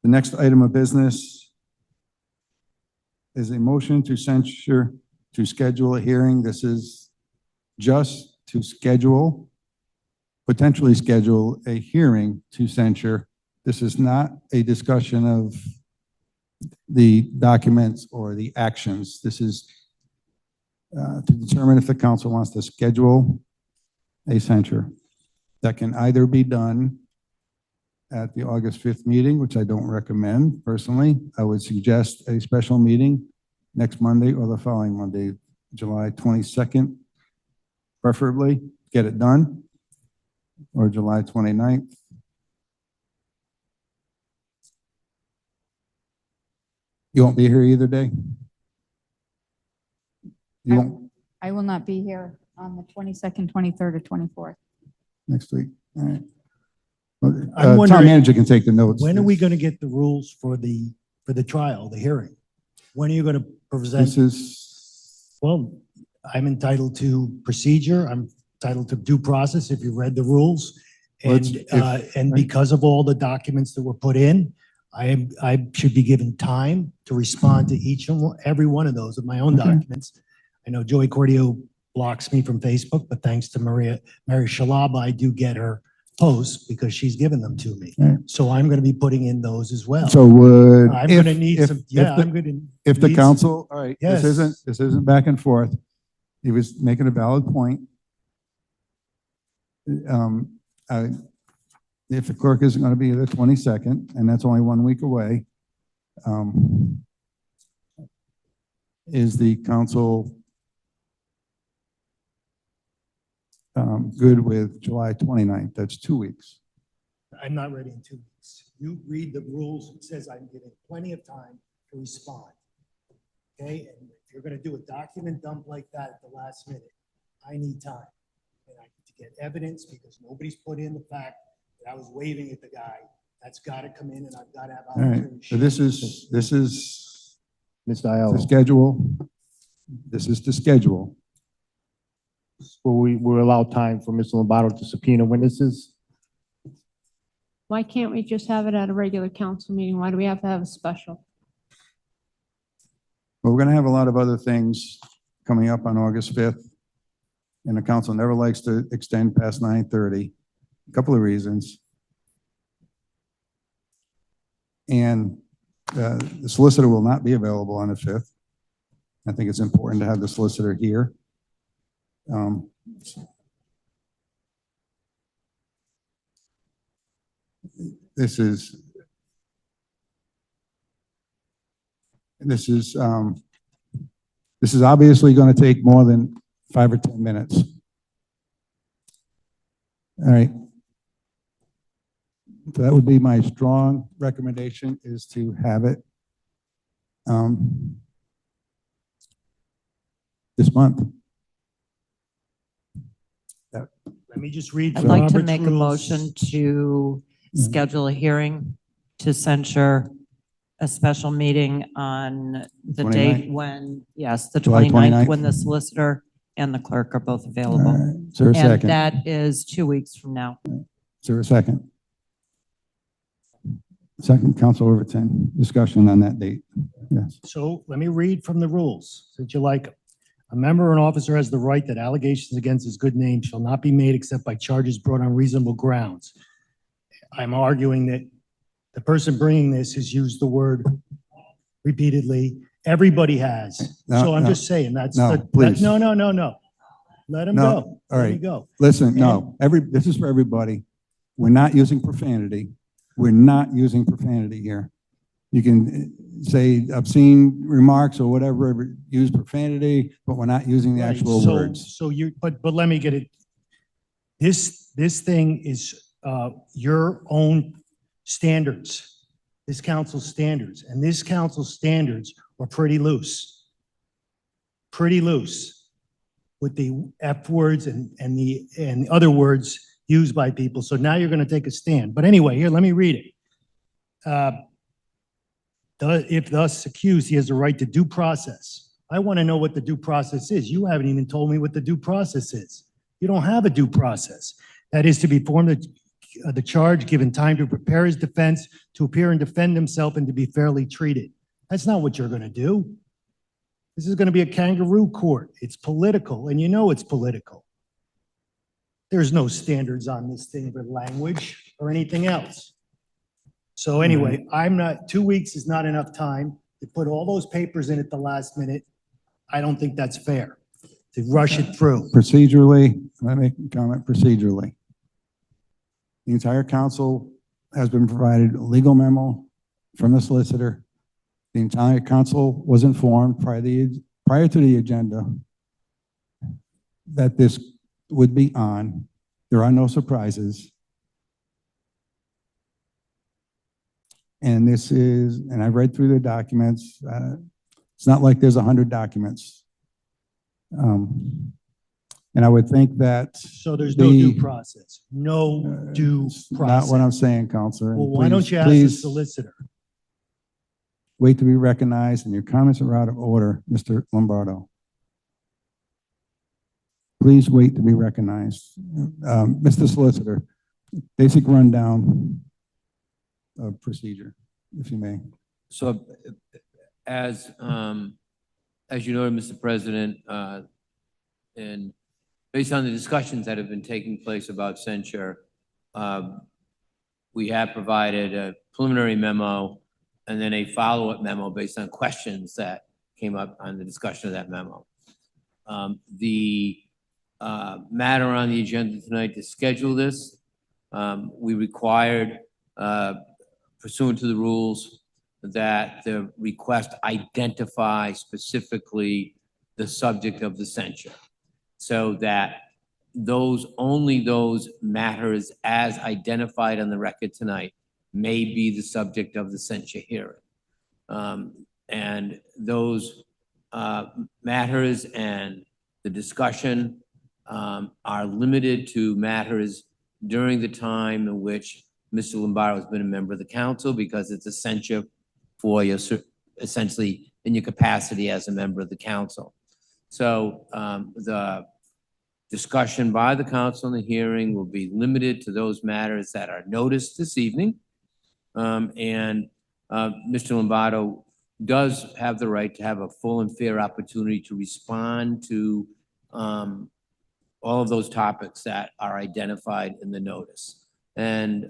The next item of business is a motion to censure, to schedule a hearing. This is just to schedule, potentially schedule a hearing to censure. This is not a discussion of the documents or the actions. This is to determine if the council wants to schedule a censure. That can either be done at the August 5th meeting, which I don't recommend personally. I would suggest a special meeting next Monday or the following Monday, July 22nd, preferably, get it done, or July 29th. You won't be here either day? You won't? I will not be here on the 22nd, 23rd, or 24th. Next week, all right. I'm wondering, town manager can take the notes. when are we going to get the rules for the trial, the hearing? When are you going to present? This is, Well, I'm entitled to procedure. I'm entitled to due process if you read the rules. And because of all the documents that were put in, I should be given time to respond to each and every one of those of my own documents. I know Joey Cordio blocks me from Facebook, but thanks to Mary Shalaba, I do get her posts because she's given them to me. Right. So I'm going to be putting in those as well. so would, I'm going to need some, yeah, I'm going to. if the council, all right, Yes. this isn't back and forth. He was making a valid point. If the clerk isn't going to be the 22nd, and that's only 1 week away, is the council good with July 29th? That's 2 weeks. I'm not ready in 2 weeks. You read the rules. It says I'm given plenty of time to respond. Okay, and if you're going to do a document dump like that at the last minute, I need time. And I need to get evidence because nobody's put in the fact that I was waving at the guy. That's got to come in and I've got to have All right, opportunity. so this is Mr. the Aiello, schedule. This is the schedule. we'll allow time for Mr. Lombardo to subpoena witnesses. Why can't we just have it at a regular council meeting? Why do we have to have a special? Well, we're going to have a lot of other things coming up on August 5th, and the council never likes to extend past 9:30. A couple of reasons. And the solicitor will not be available on the 5th. I think it's important to have the solicitor here. This is obviously going to take more than 5 or 10 minutes. All right. So that would be my strong recommendation, is to have it this month. Let me just read. I'd like to Robert's make a rules. motion to schedule a hearing to censure a special meeting on the 29th? date when, yes, the July 29th, 29th? when the solicitor and the clerk are both All available. right. Is there a And second? that is 2 weeks from now. Is there a second? Second, Council Overton, discussion on that date. Yes. So let me read from the rules, since you like them. A member or an officer has the right that allegations against his good name shall not be made except by charges brought on reasonable grounds. I'm arguing that the person bringing this has used the word repeatedly. Everybody has. No, So I'm no. just saying, that's No, the, please. no. Let him No, go. all Let right. him go. Listen, no, this is for everybody. We're not using profanity. We're not using profanity here. You can say obscene remarks or whatever, use profanity, but we're not using the Right, actual so- words. So but let me get it. This thing is your own standards, this council's standards, and this council's standards are pretty loose. Pretty loose with the F words and the other words used by people. So now you're going to take a stand. But anyway, here, let me read it. If thus accused, he has a right to due process. I want to know what the due process is. You haven't even told me what the due process is. You don't have a due process. That is to be informed that the charge, given time to prepare his defense, to appear and defend himself, and to be fairly treated. That's not what you're going to do. This is going to be a kangaroo court. It's political, and you know it's political. There's no standards on this thing for language or anything else. So anyway, 2 weeks is not enough time to put all those papers in at the last minute. I don't think that's fair to rush it through. Procedurally, let me make a comment procedurally. The entire council has been provided a legal memo from the solicitor. The entire council was informed prior to the agenda that this would be on. There are no surprises. And and I read through the documents. It's not like there's 100 documents. And I would think that. So there's no due process, no due Not process. what I'm saying, Counselor. Well, why don't you ask the Please solicitor? wait to be recognized, and your comments are out of order, Mr. Lombardo. Please wait to be recognized. Mr. Solicitor, basic rundown of procedure, if you may. So as you noted, Mr. President, and based on the discussions that have been taking place about censure, we have provided a preliminary memo and then a follow-up memo based on questions that came up on the discussion of that memo. The matter on the agenda tonight to schedule this, we required, pursuant to the rules, that the request identify specifically the subject of the censure, so that only those matters as identified on the record tonight may be the subject of the censure hearing. And those matters and the discussion are limited to matters during the time in which Mr. Lombardo has been a member of the council, because it's a censure for your, essentially in your capacity as a member of the council. So the discussion by the council in the hearing will be limited to those matters that are noticed this evening. Mr. Lombardo does have the right to have a full and fair opportunity to respond to all of those topics that are identified in the notice, and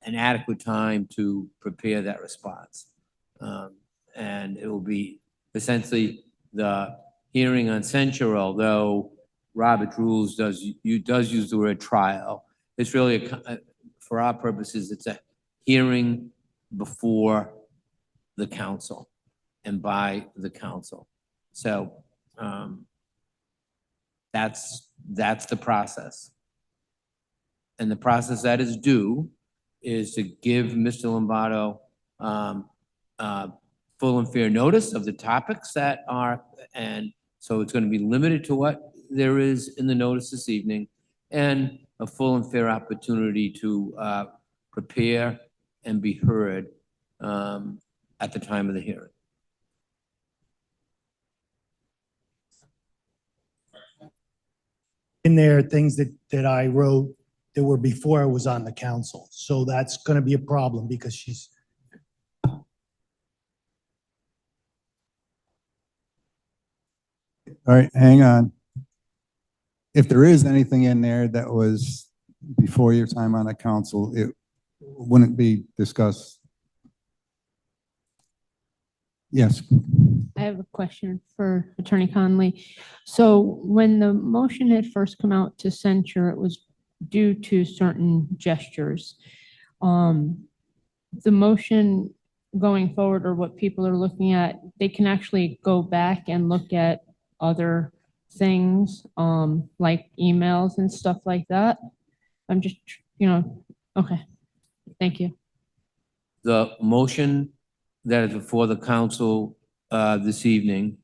an adequate time to prepare that response. And it will be essentially the hearing on censure, although Robert Rules does use the word trial. It's really, for our purposes, it's a hearing before the council and by the council. So that's the process. And the process that is due is to give Mr. Lombardo full and fair notice of the topics that are, and so it's going to be limited to what there is in the notice this evening, and a full and fair opportunity to prepare and be heard at the time of the hearing. In there, things that I wrote that were before I was on the council. So that's going to be a problem because she's. All right, hang on. If there is anything in there that was before your time on the council, it wouldn't be discussed. Yes. I have a question for Attorney Conley. So when the motion had first come out to censure, it was due to certain gestures. The motion going forward, or what people are looking at, they can actually go back and look at other things, like emails and stuff like that. I'm just, okay, thank you. The motion that is before the council this evening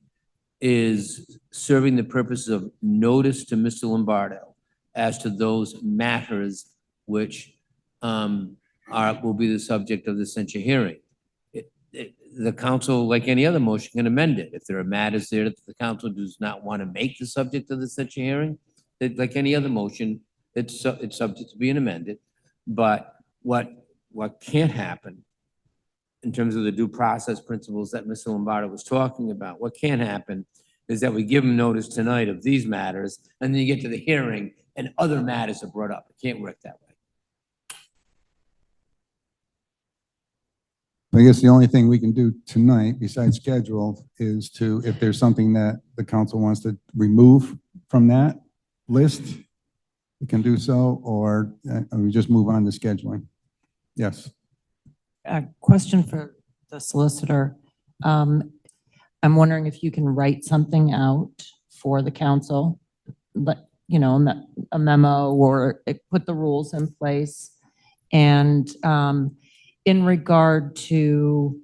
is serving the purposes of notice to Mr. Lombardo as to those matters which will be the subject of the censure hearing. The council, like any other motion, can amend it. If there are matters there that the council does not want to make the subject of the censure hearing, like any other motion, It's subject to being amended, but what can't happen in terms of the due process principles that Mr. Lombardo was talking about, what can't happen is that we give them notice tonight of these matters, and then you get to the hearing and other matters are brought up. It can't work that way. I guess the only thing we can do tonight besides schedule is to, if there's something that the council wants to remove from that list, we can do so, or we just move on to scheduling. Yes. A question for the solicitor. I'm wondering if you can write something out for the council, but, you know, a memo or put the rules in place. And in regard to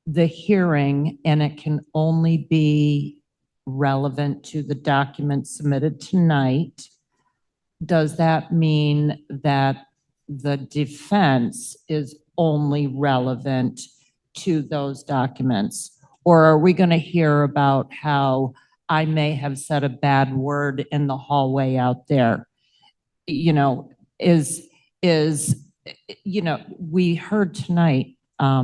the hearing, and it can only be relevant to the documents submitted tonight, does that mean that the defense is only relevant to those documents? Or are we going to hear about how I may have said a bad word in the hallway out there? You know, you know, we heard tonight, a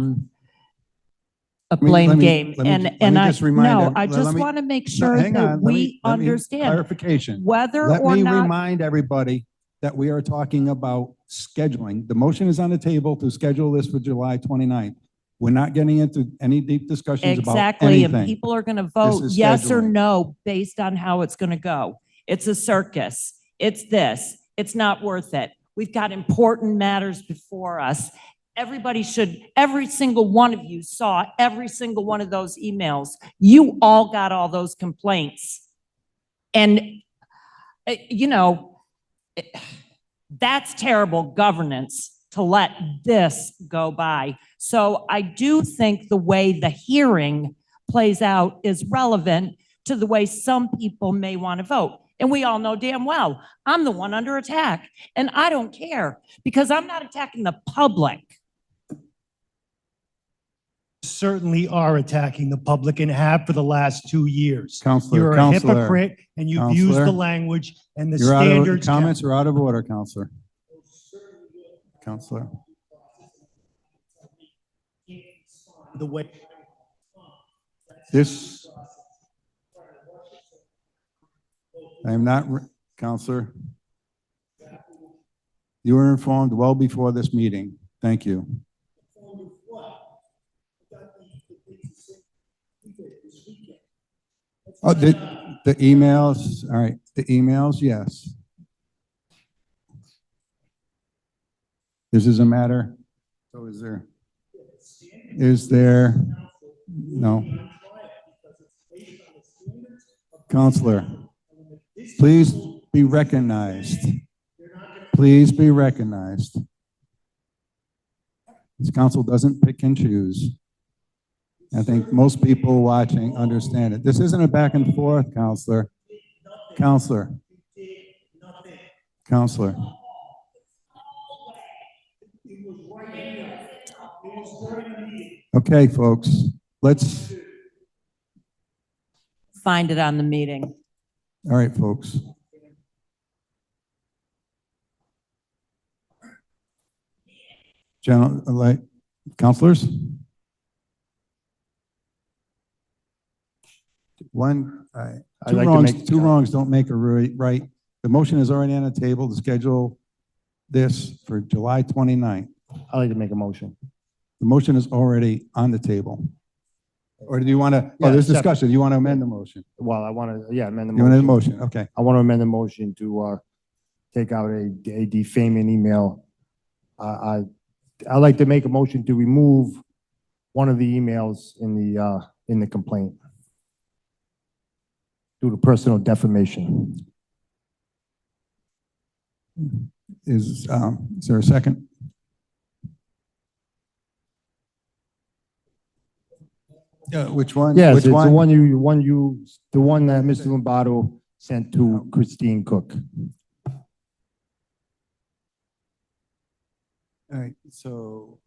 blame game. And I, no, I just want to make sure that we understand Clarification. whether Let or me not. remind everybody that we are talking about scheduling. The motion is on the table to schedule this for July 29th. We're not getting into any deep discussions about Exactly, and anything. people are going to vote is yes or scheduling. no based on how it's going to go. It's a circus. It's this. It's not worth it. We've got important matters before us. Everybody should, every single one of you saw every single one of those emails. You all got all those complaints. And, you know, that's terrible governance to let this go by. So I do think the way the hearing plays out is relevant to the way some people may want to vote. And we all know damn well, I'm the one under attack. And I don't care because I'm not attacking the public. Certainly are attacking the public and have for the last 2 years. Counselor, You're a Counselor, hypocrite and you've used Counselor, the language and the You're out of, standards. comments are out of order, Counselor. Counselor. The way. This, I am not, Counselor. You were informed well before this meeting. Thank you. Oh, the emails, all right, the emails, yes. This is a matter, so is there, no. Counselor, please be recognized. Please be recognized. This council doesn't pick and choose. I think most people watching understand it. This isn't a back and forth, Counselor. Counselor. Counselor. Okay, folks, let's, Find it on the meeting. all right, folks. General, like, counselors? One, I'd like to make- two wrongs don't make a right. The motion is already on the table to schedule this for July 29th. I'd like to make a motion. The motion is already on the table. Or do you want to, Yeah, there's separate. discussion. You want to amend the motion? Well, I want to, yeah, amend the You want to motion. amend the motion? Okay. I want to amend the motion to take out a defaming email. I'd like to make a motion to remove one of the emails in the complaint due to personal defamation. Is there a second? Which one? Yes, Which it's one? the one that Mr. Lombardo sent to Christine Cook. All right, so.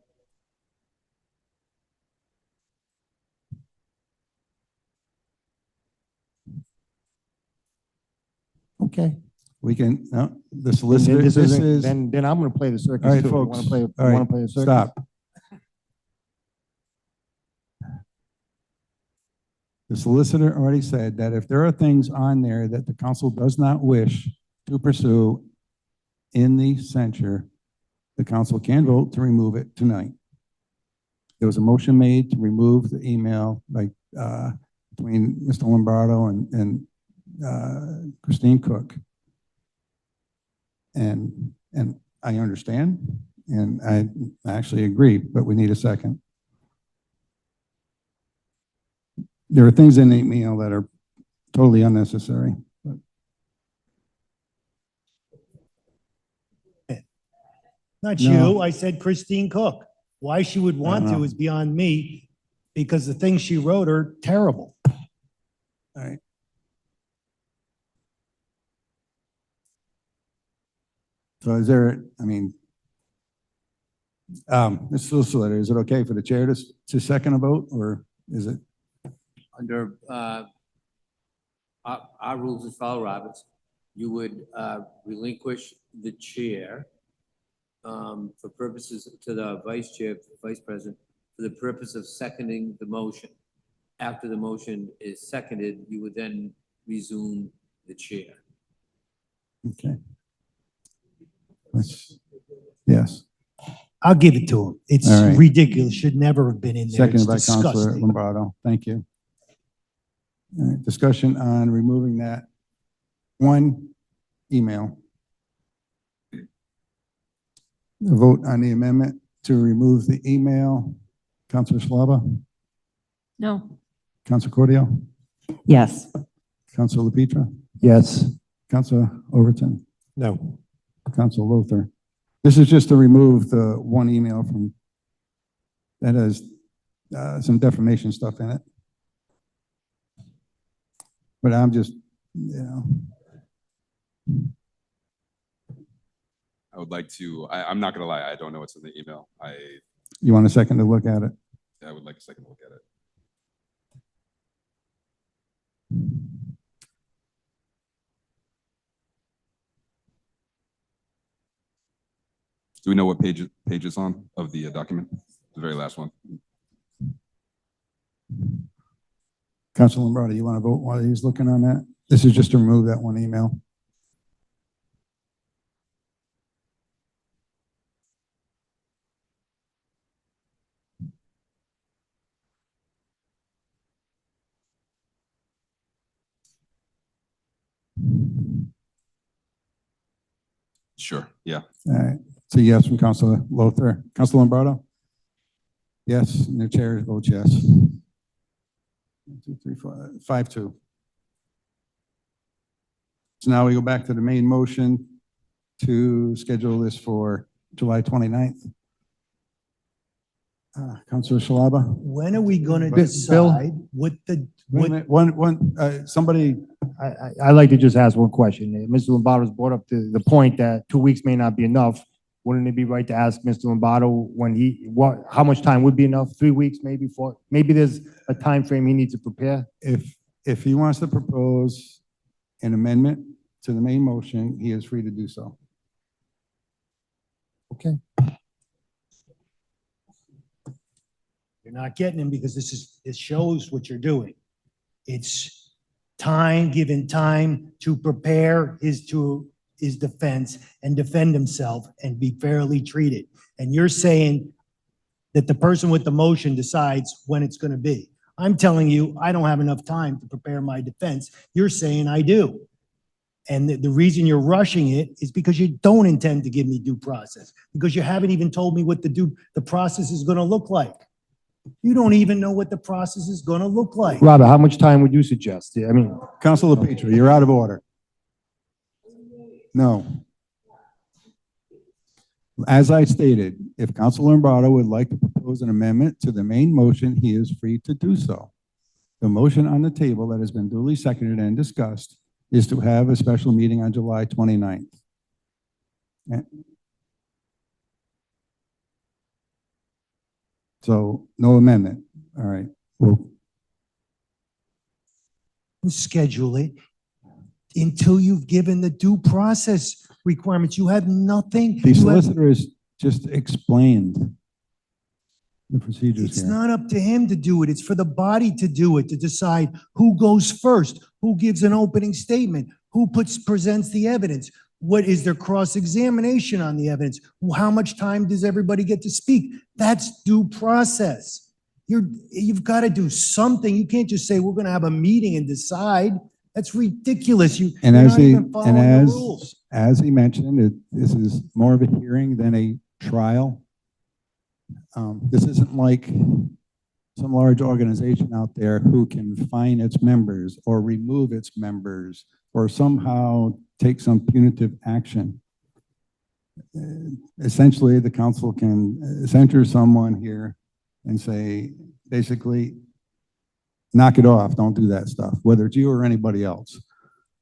Okay. We can, no, the Then solicitor, this isn't- is, Then I'm gonna play the circus all right, too. You folks, wanna play, all you right, wanna play the circus? stop. The solicitor already said that if there are things on there that the council does not wish to pursue in the censure, the council can vote to remove it tonight. There was a motion made to remove the email between Mr. Lombardo and Christine Cook. And I understand, and I actually agree, but we need a second. There are things in the email that are totally unnecessary. But Not No. you, I said Christine Cook. Why she would want know. to is beyond me, because the things she wrote are terrible. All right. So is there, I mean, Mr. Solicitor, is it okay for the chair to second a vote, or is it? Under our rules as follow, Roberts, you would relinquish the chair for purposes to the vice chair, vice president, for the purpose of seconding the motion. After the motion is seconded, you would then resume the chair. Okay. Yes, I'll give it to him. It's All right. ridiculous, should never have been in there. It's seconded by Councilor disgusting. Lombardo. Thank you. All right, discussion on removing that one email. A vote on the amendment to remove the email. Councilor Schlava, No. Councilor Cordio, Yes. Councilor LaPetra, Yes. Councilor Overton, No. Councilor Luther. This is just to remove the one email from, that has some defamation stuff in it. But I'm just, I would like to, I'm not gonna lie, I don't know what's in the email. you want a second to look at it? I would like a second look at it. Do we know what page it's on of the document? The very last one. Councilor Lombardo, you want to vote while he's looking on that? This is just to remove that one email. Sure, yeah. All right, so yes from Councilor Luther. Councilor Lombardo? Yes, and the chair votes yes. 1, 2, 3, 4, 5-2. So now we go back to the main motion to schedule this for July 29th. Councilor Shalaba? When are we gonna Bill- decide what the, Wait a what, minute, somebody, I'd like to just ask one question. Mr. Lombardo's brought up the point that 2 weeks may not be enough. Wouldn't it be right to ask Mr. Lombardo when how much time would be enough? 3 weeks, maybe 4? Maybe there's a time frame he needs to prepare? if he wants to propose an amendment to the main motion, he is free to do so. Okay. you're not getting him because it shows what you're doing. It's time, given time to prepare his defense and defend himself and be fairly treated. And you're saying that the person with the motion decides when it's going to be. I'm telling you, I don't have enough time to prepare my defense. You're saying I do. And the reason you're rushing it is because you don't intend to give me due process, because you haven't even told me what the process is going to look like. You don't even know what the process is going to look like. Robert, how much time would you suggest? I mean, Councilor Petrie, you're out of order. No. As I stated, if Councilor Lombardo would like to propose an amendment to the main motion, he is free to do so. The motion on the table that has been duly seconded and discussed is to have a special meeting on July 29th. So no amendment. All right. Well, Schedule it. until you've given the due process requirements. You have nothing. The You have- solicitor has just explained the procedures It's here. not up to him to do it. It's for the body to do it, to decide who goes first, who gives an opening statement, who presents the evidence. What is their cross-examination on the evidence? How much time does everybody get to speak? That's due process. You've got to do something. You can't just say, we're going to have a meeting and decide. That's ridiculous. You're And not as he, even and following the as, rules. as he mentioned, this is more of a hearing than a trial. This isn't like some large organization out there who can fine its members or remove its members or somehow take some punitive action. Essentially, the council can censure someone here and say, basically, knock it off, don't do that stuff, whether it's you or anybody else.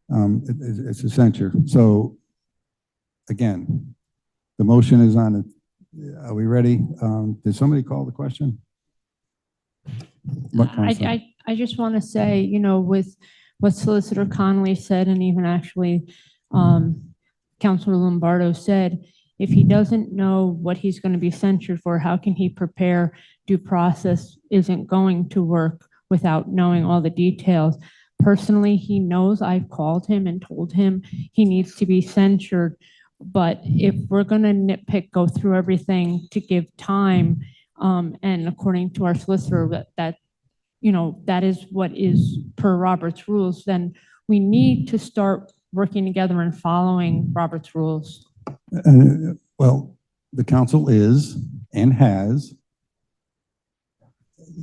It's a censure. So again, the motion is on it. Are we ready? Did somebody call the question? What council? I just want to say, you know, with what Solicitor Connolly said, and even actually Councilor Lombardo said, if he doesn't know what he's going to be censured for, how can he prepare? Due process isn't going to work without knowing all the details. Personally, he knows I've called him and told him he needs to be censured. But if we're going to nitpick, go through everything to give time, and according to our solicitor, that you know, that is what is per Robert's rules, then we need to start working together and following Robert's rules. Well, the council is and has.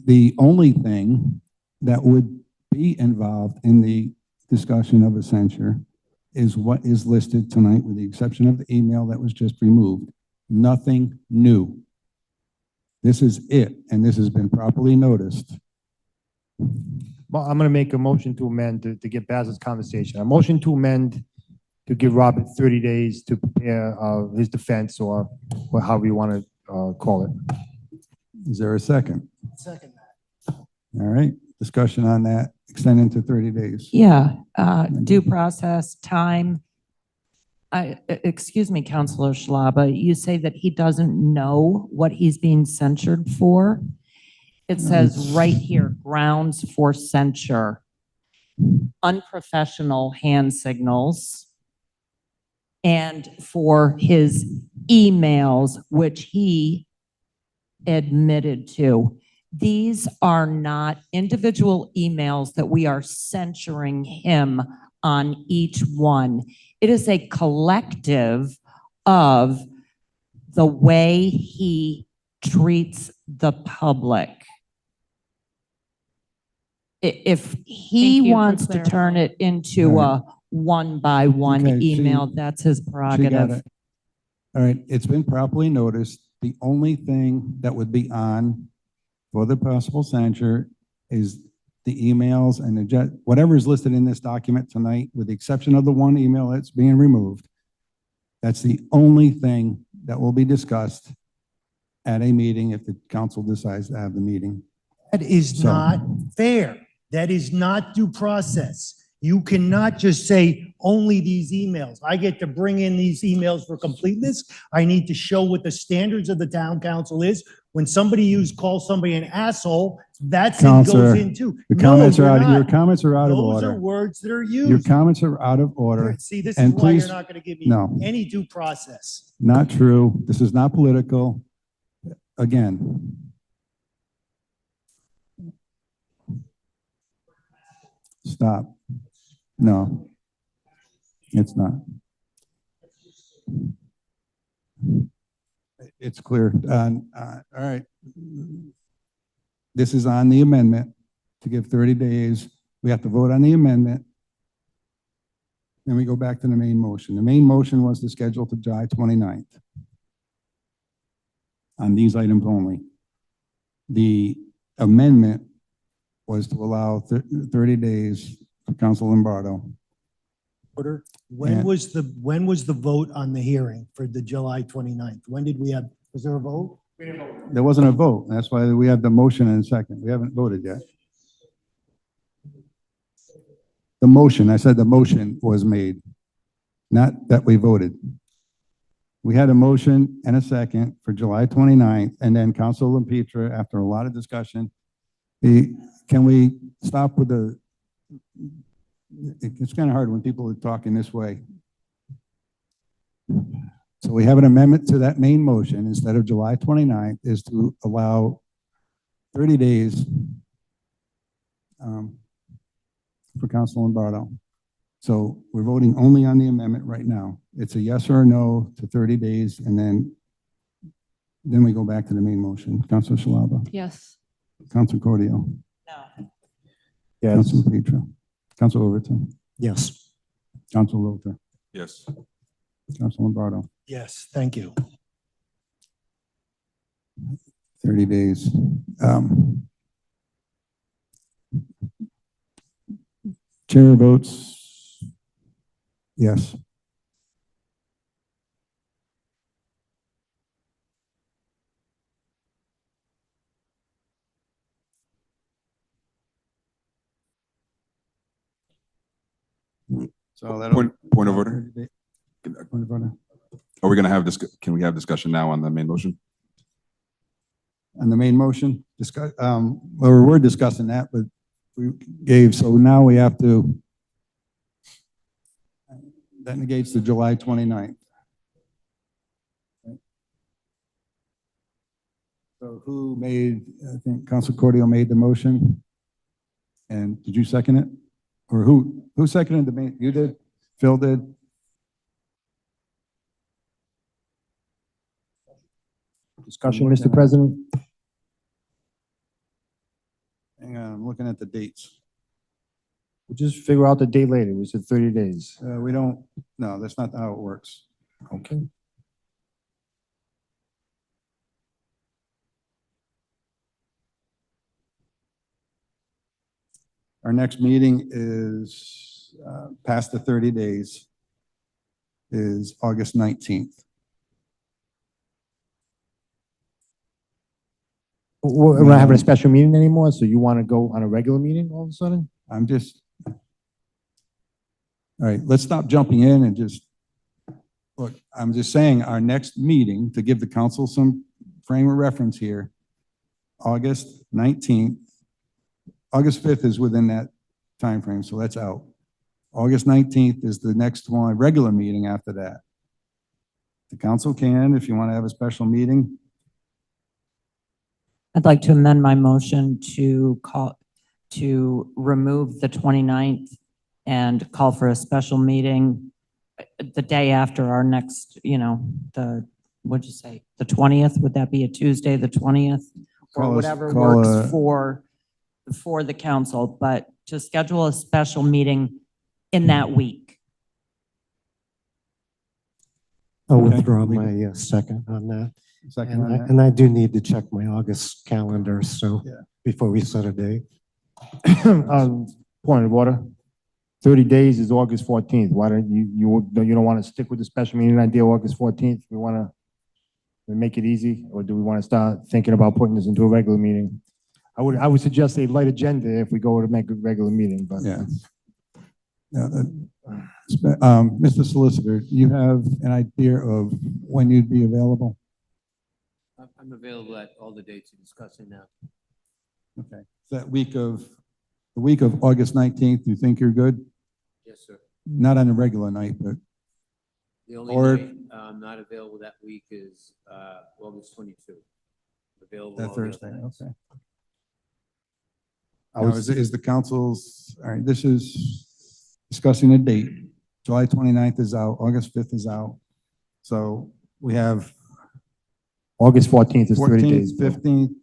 The only thing that would be involved in the discussion of a censure is what is listed tonight, with the exception of the email that was just removed. Nothing new. This is it, and this has been properly noticed. Well, I'm gonna make a motion to amend to get past this conversation. A motion to amend to give Robert 30 days to prepare his defense or however you want to call it. Is there a second? Second that. All right, discussion on that, extending to 30 days. Yeah, due process, time. Excuse me, Counselor Schlaba, you say that he doesn't know what he's being censured for? It says right here, grounds for censure, unprofessional hand signals, and for his emails, which he admitted to. These are not individual emails that we are censuring him on each one. It is a collective of the way he treats the public. If Thank he you for wants to turn clarifying. it into a one-by-one Okay, email, that's his She got prerogative. it. All right, it's been properly noticed. The only thing that would be on for the possible censure is the emails and whatever is listed in this document tonight, with the exception of the one email that's being removed. That's the only thing that will be discussed at a meeting if the council decides to have the meeting. That is So- not fair. That is not due process. You cannot just say only these emails. I get to bring in these emails for completeness. I need to show what the standards of the town council is. When somebody calls somebody an asshole, that's it Counselor, goes into. Your No, comments are you're out, your not. comments are out of Those are order. words that are Your used. comments are out of order. See, this is and why you're please- not going to give me No. any due process. Not true. This is not political. Again. Stop. No, it's not. It's clear. All right. This is on the amendment to give 30 days. We have to vote on the amendment. Then we go back to the main motion. The main motion was to schedule to July 29th on these items only. The amendment was to allow 30 days for Council Lombardo. Order. When And- was the vote on the hearing for the July 29th? When did we have, was there a vote? There wasn't a vote. That's why we have the motion in a second. We haven't voted yet. The motion, I said the motion was made, not that we voted. We had a motion and a second for July 29th, and then Council Lempetra, after a lot of discussion, can we stop with the, it's kind of hard when people are talking this way. So we have an amendment to that main motion, instead of July 29th, is to allow 30 days for Council Lombardo. So we're voting only on the amendment right now. It's a yes or a no to 30 days, and then we go back to the main motion. Councilor Shalaba, Yes. Councilor Cordio, No. Yes. Councilor Petra, Councilor Overton, Yes. Councilor Luther, Yes. Councilor Lombardo, Yes, thank you. 30 days. Chair votes yes. So that'll. Point of order. Point of order. Are we going to have this, can we have discussion now on the main motion? On the main motion, discuss, well, we're discussing that, but we gave, so now we have to, that negates the July 29th. So who made, I think Council Cordio made the motion? And did you second it? Or who seconded the main, you did? Phil did? Discussion, Mr. President? Hang on, I'm looking at the dates. We'll just figure out the date later. We said 30 days. We don't, no, that's not how it works. Okay. Our next meeting is past the 30 days, is August 19th. We're not having a special meeting anymore, so you want to go on a regular meeting all of a sudden? I'm just, all right, let's stop jumping in and just, look, I'm just saying our next meeting, to give the council some frame of reference here, August 19th. August 5th is within that time frame, so that's out. August 19th is the next one, regular meeting after that. The council can, if you want to have a special meeting. I'd like to amend my motion to remove the 29th and call for a special meeting the day after our next, what'd you say, the 20th? Would that be a Tuesday, the 20th? Or whatever works for the council, but to schedule a special meeting in that week. I'll Okay. withdraw my second on that. Second on that. And I do need to check my August calendar, so Yeah. before we set a date. Point of order. 30 days is August 14th. Why don't you don't want to stick with the special meeting idea, August 14th? We want to make it easy, or do we want to start thinking about putting this into a regular meeting? I would suggest a light agenda if we go to make a regular meeting, but. Yeah. Mr. Solicitor, do you have an idea of when you'd be available? I'm available at all the dates you're discussing now. Okay. The week of August 19th, do you think you're good? Yes, sir. Not on a regular night, but The only Or- night I'm not available that week is August 22. Available that all the other Thursday, nights. okay. I Now, was- is the council's, all right, this is discussing a date. July 29th is out, August 5th is out. So we have August 14th is 30 14th, days. 15th,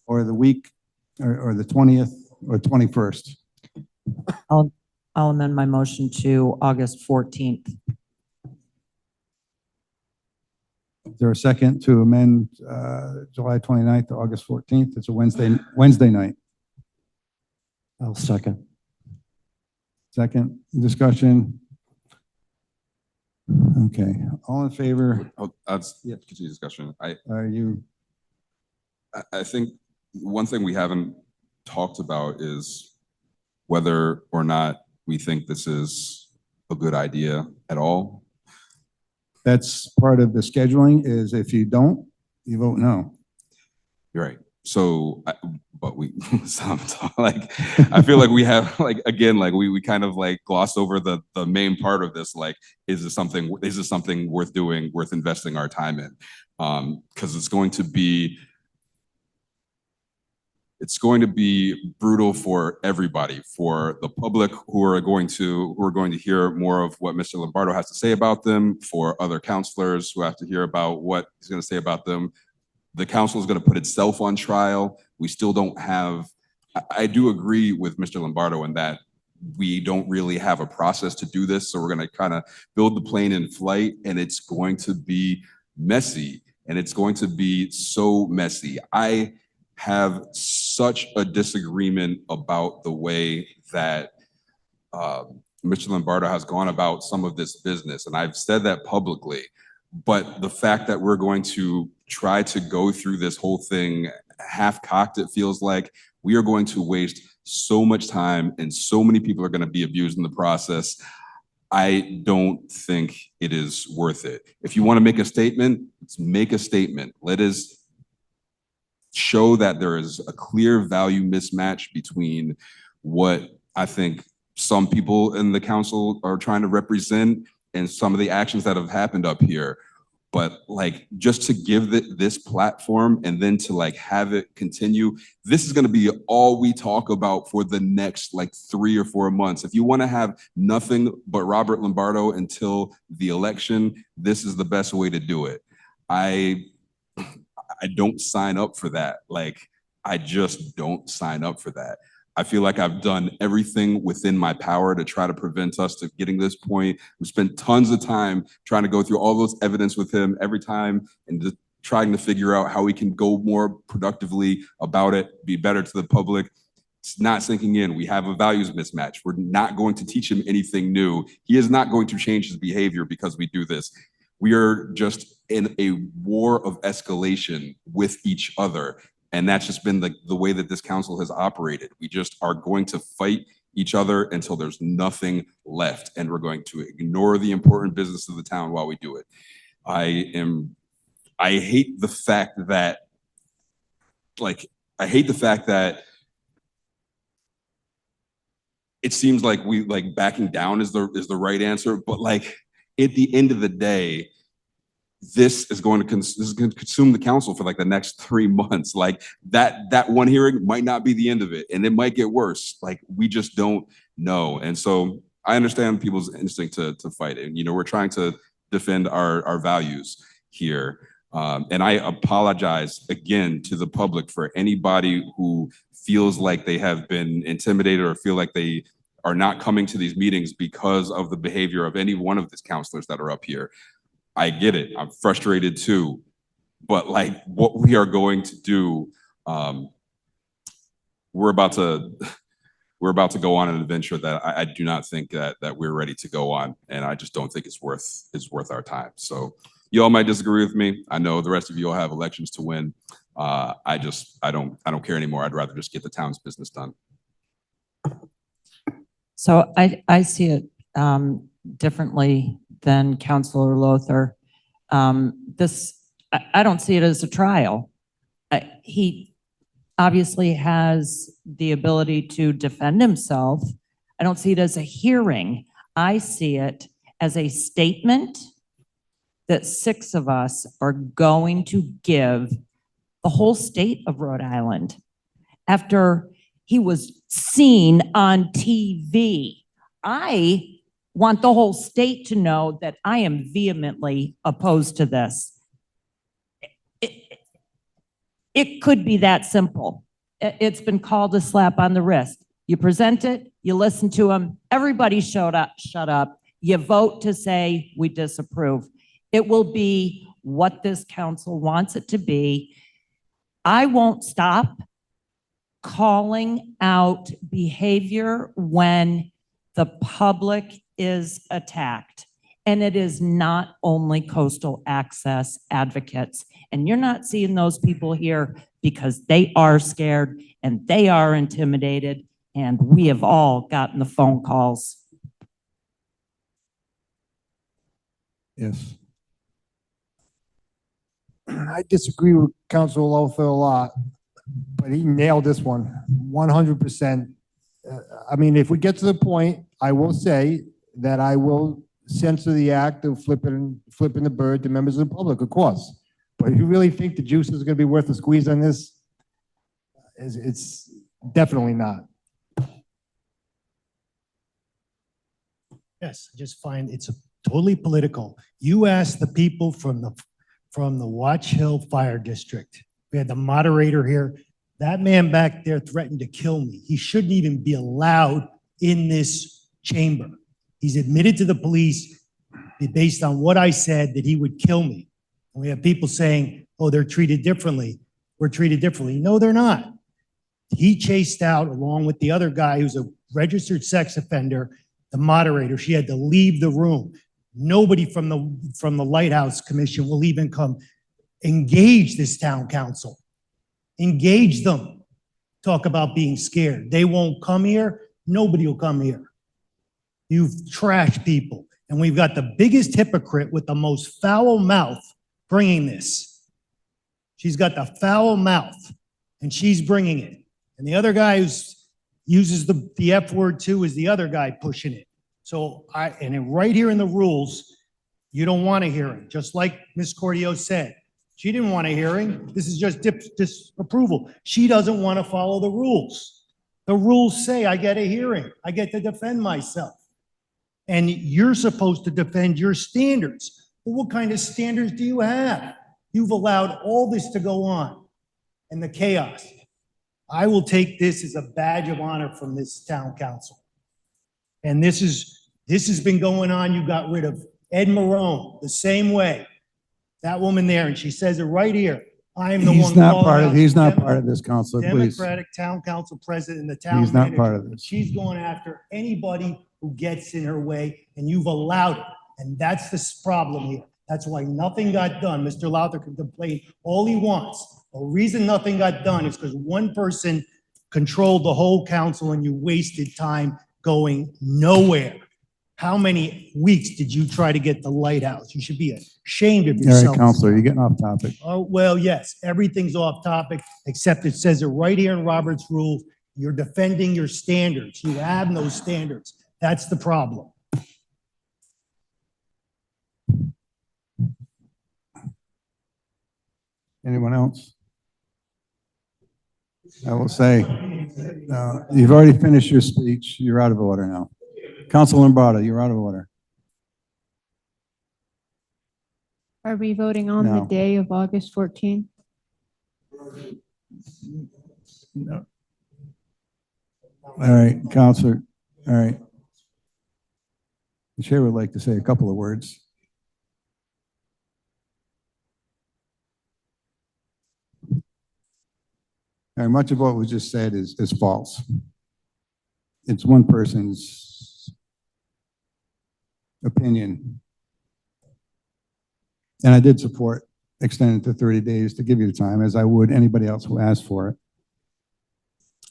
or the week, or the 20th, or 21st. I'll amend my motion to August 14th. Is there a second to amend July 29th to August 14th? It's a Wednesday night. I'll second. Second discussion. Okay, all in favor? I'll Yeah. continue discussion. Are you, I think one thing we haven't talked about is whether or not we think this is a good idea at all. That's part of the scheduling is if you don't, you vote no. You're right. So, but we, like, I feel like we have, like, again, like we kind of like glossed over the main part of this. Like, is this something worth doing, worth investing our time in? Because it's going to be brutal for everybody, for the public who are going to hear more of what Mr. Lombardo has to say about them, for other counselors who have to hear about what he's going to say about them. The council is going to put itself on trial. We still don't have, I do agree with Mr. Lombardo in that we don't really have a process to do this. So we're going to kind of build the plane in flight, and it's going to be messy, and it's going to be so messy. I have such a disagreement about the way that Mr. Lombardo has gone about some of this business, and I've said that publicly. But the fact that we're going to try to go through this whole thing half-cocked, it feels like we are going to waste so much time, and so many people are going to be abused in the process. I don't think it is worth it. If you want to make a statement, let's make a statement. Let us show that there is a clear value mismatch between what I think some people in the council are trying to represent and some of the actions that have happened up here. But like, just to give this platform and then to like have it continue, this is going to be all we talk about for the next like 3 or 4 months. If you want to have nothing but Robert Lombardo until the election, this is the best way to do it. I don't sign up for that. Like, I just don't sign up for that. I feel like I've done everything within my power to try to prevent us to getting this point. We spent tons of time trying to go through all those evidence with him every time and just trying to figure out how we can go more productively about it, be better to the public. It's not sinking in. We have a values mismatch. We're not going to teach him anything new. He is not going to change his behavior because we do this. We are just in a war of escalation with each other. And that's just been the way that this council has operated. We just are going to fight each other until there's nothing left. And we're going to ignore the important business of the town while we do it. I hate the fact that, it seems like backing down is the right answer. But like, at the end of the day, this is going to consume the council for like the next 3 months. Like that one hearing might not be the end of it, and it might get worse. Like, we just don't know. And so I understand people's instinct to fight it. And, you know, we're trying to defend our values here. And I apologize again to the public for anybody who feels like they have been intimidated or feel like they are not coming to these meetings because of the behavior of any one of these counselors that are up here. I get it. I'm frustrated too. But like, what we are going to do, we're about to go on an adventure that I do not think that we're ready to go on, and I just don't think it's worth our time. So you all might disagree with me. I know the rest of you all have elections to win. I don't care anymore. I'd rather just get the town's business done. So I see it differently than Councilor Lothar. I don't see it as a trial. He obviously has the ability to defend himself. I don't see it as a hearing. I see it as a statement that 6 of us are going to give the whole state of Rhode Island after he was seen on TV. I want the whole state to know that I am vehemently opposed to this. It could be that simple. It's been called a slap on the wrist. You present it, you listen to them, everybody shut up, you vote to say we disapprove. It will be what this council wants it to be. I won't stop calling out behavior when the public is attacked. And it is not only coastal access advocates. And you're not seeing those people here because they are scared and they are intimidated And we have all gotten the phone calls. Yes. I disagree with Council Lawler a lot, but he nailed this one 100%. I mean, if we get to the point, I will say that I will censor the act of flipping the bird to members of the public, of course. But if you really think the juice is going to be worth the squeeze on this, it's definitely not. Yes, I just find it's totally political. You asked the people from the Watch Hill Fire District. We had the moderator here. That man back there threatened to kill me. He shouldn't even be allowed in this chamber. He's admitted to the police based on what I said that he would kill me. And we have people saying, oh, they're treated differently. We're treated differently. No, they're not. He chased out, along with the other guy who's a registered sex offender, the moderator. She had to leave the room. Nobody from the Lighthouse Commission will even come engage this town council. Engage them. Talk about being scared. They won't come here. Nobody will come here. You've trashed people. And we've got the biggest hypocrite with the most foul mouth bringing this. She's got the foul mouth and she's bringing it. And the other guy who uses the F word too is the other guy pushing it. So right here in the rules, you don't want a hearing, just like Ms. Cordio said. She didn't want a hearing. This is just disapproval. She doesn't want to follow the rules. The rules say I get a hearing. I get to defend myself. And you're supposed to defend your standards. Well, what kind of standards do you have? You've allowed all this to go on and the chaos. I will take this as a badge of honor from this town council. And this has been going on. You got rid of Ed Marone the same way. That woman there, and she says it right here. I am the one calling out He's not part of this council, please. Democratic town council president and the town He's not manager. part of this. She's going after anybody who gets in her way, and you've allowed it. And that's the problem here. That's why nothing got done. Mr. Lowther can complain all he wants. The reason nothing got done is because one person controlled the whole council and you wasted time going nowhere. How many weeks did you try to get the Lighthouse? You should be ashamed of All yourself. right, Counselor, you're getting off topic. Oh, well, yes, everything's off topic, except it says it right here in Robert's rules. You're defending your standards. You have no standards. That's the problem. Anyone else? I will say, you've already finished your speech. You're out of order now. Council Lombardo, you're out of order. Are we voting on the No. day of August 14th? No. All right, Counselor, all right. The chair would like to say a couple of words. All right, much of what was just said is false. It's one person's opinion. And I did support extending it to 30 days to give you the time, as I would anybody else who asked for it.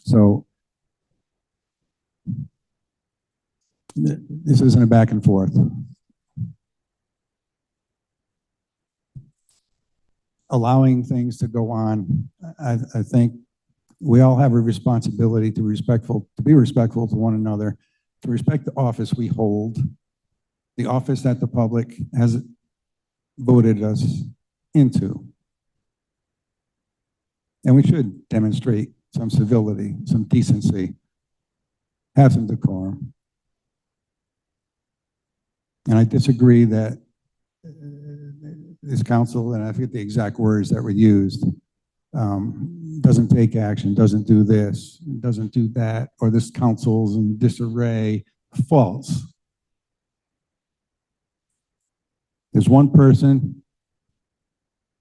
So this isn't a back and forth. Allowing things to go on, I think we all have a responsibility to be respectful to one another, to respect the office we hold, the office that the public has voted us into. And we should demonstrate some civility, some decency, have some decorum. And I disagree that this council, and I forget the exact words that were used, doesn't take action, doesn't do this, doesn't do that, or this council's in disarray. False. There's one person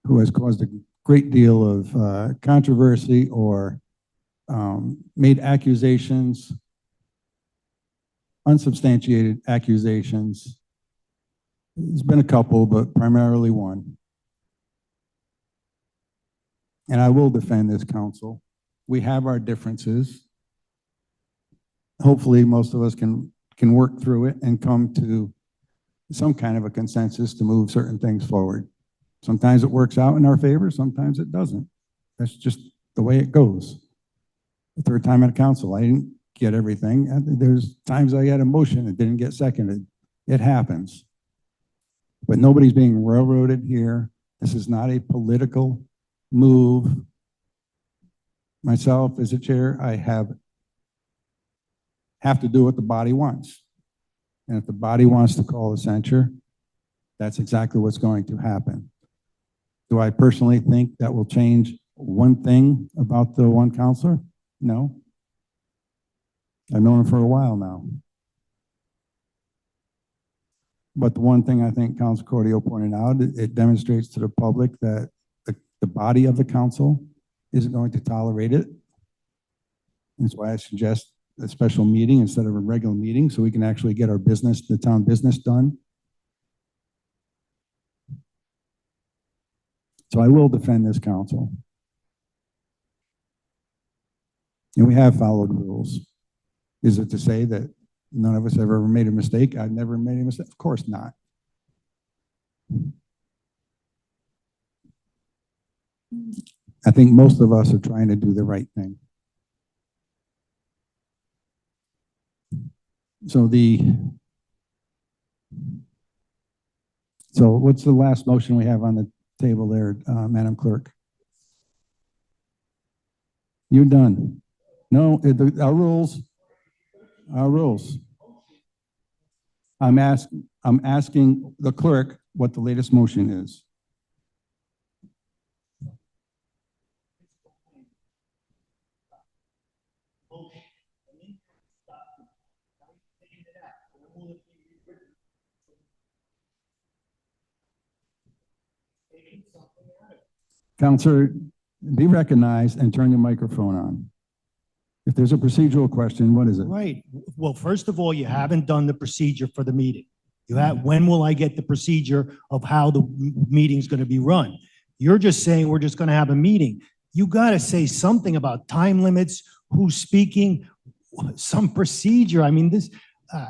who has caused a great deal of controversy or made accusations, unsubstantiated accusations. There's been a couple, but primarily one. And I will defend this council. We have our differences. hopefully most of us can work through it and come to some kind of a consensus to move certain things forward. Sometimes it works out in our favor, sometimes it doesn't. That's just the way it goes. The third time at council, I didn't get everything. There's times I had a motion that didn't get seconded. It happens. But nobody's being railroaded here. This is not a political move. Myself, as a chair, I have to do what the body wants. And if the body wants to call a censure, that's exactly what's going to happen. Do I personally think that will change one thing about the one counselor? No. I've known him for a while now. But the one thing I think Council Cordio pointed out, it demonstrates to the public that the body of the council isn't going to tolerate it. That's why I suggest a special meeting instead of a regular meeting so we can actually get our business, the town business done. So I will defend this council. And we have followed rules. Is it to say that none of us ever made a mistake? I've never made a mistake. Of course not. I think most of us are trying to do the right thing. So what's the last motion we have on the table there, Madam Clerk? You're done. No, our rules. I'm asking the clerk what the latest motion is. Counselor, be recognized and turn your microphone on. If there's a procedural question, what is it? Right. Well, first of all, you haven't done the procedure for the meeting. When will I get the procedure of how the meeting's going to be run? You're just saying we're just going to have a meeting. You got to say something about time limits, who's speaking, some procedure. I mean, this,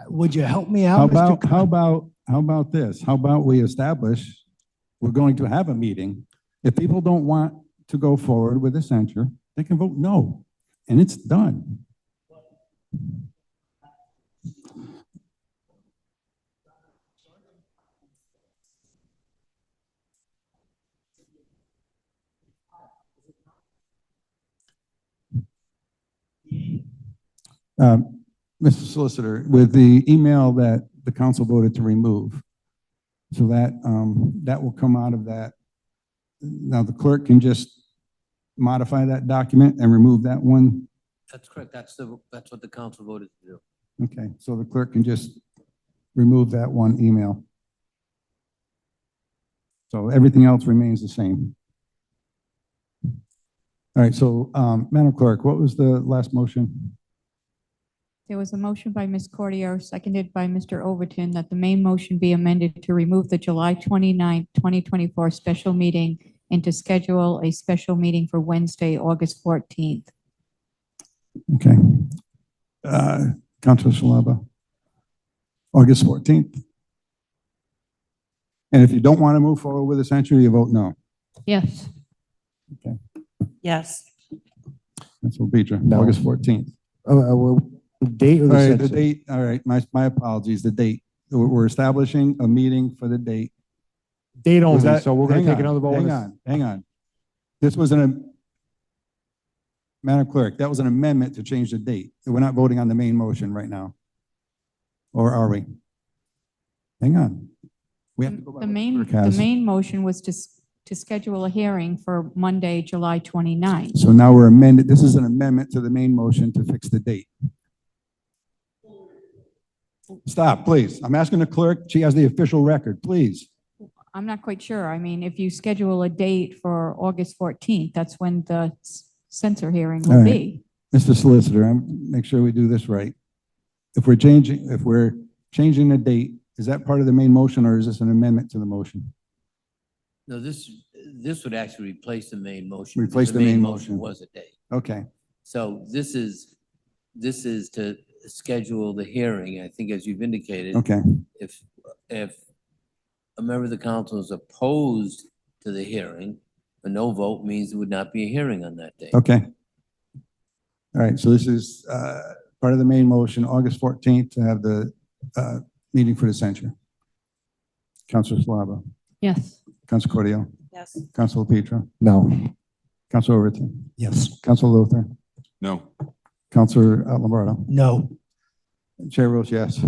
would you help me out? How about this? How about we establish we're going to have a meeting. If people don't want to go forward with a censure, they can vote no, and it's done. Mr. Solicitor, with the email that the council voted to remove, so that that will come out of that. Now the clerk can just modify that document and remove that one. That's correct. That's what the council voted to do. Okay, so the clerk can just remove that one email. So everything else remains the same. All right, so Madam Clerk, what was the last motion? There was a motion by Ms. Cordier, seconded by Mr. Overton, that the main motion be amended to remove the July 29th, 2024 special meeting and to schedule a special meeting for Wednesday, August 14th. Okay. Councilor Shalaba. August 14th. And if you don't want to move forward with a censure, you vote no. Yes. Okay. Yes. That's what Petra, No. August 14th. Date or All the right, the censor? date, all right, my apologies, the date. We're establishing a meeting for the date. Date Was only, that- so we're gonna hang take on, another vote. on this. Hang on. This was Madam Clerk, that was an amendment to change the date. We're not voting on the main motion right now. Or are we? Hang on. We have to go by The what main, clerk the has. main motion was to schedule a hearing for Monday, July 29th. So now we're amended, this is an amendment to the main motion to fix the date. Stop, please. I'm asking the clerk, she has the official record, please. I'm not quite sure. I mean, if you schedule a date for August 14th, that's when the censor hearing All will right. be. Mr. Solicitor, make sure we do this right. If we're changing the date, is that part of the main motion or is this an amendment to the motion? No, this would actually replace the main motion. Replace because the main motion. was a date. Okay, So this is to schedule the hearing. I think as you've indicated, Okay, if a member of the council is opposed to the hearing, a no vote means there would not be a hearing on that day. okay. All right, so this is part of the main motion, August 14th, to have the meeting for the censure. Councilor Slava, Yes. Council Cordio, Yes. Council Petra, No. Council Overton, Yes. Council Luther, No. Councilor Lombardo. No. Chair votes yes.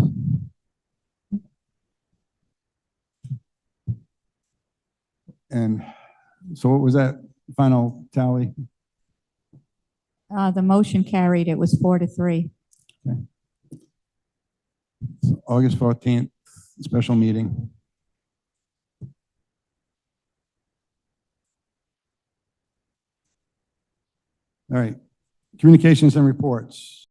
And so what was that final tally? The motion carried. It was 4-3. August 14th, special meeting. All right, communications and reports.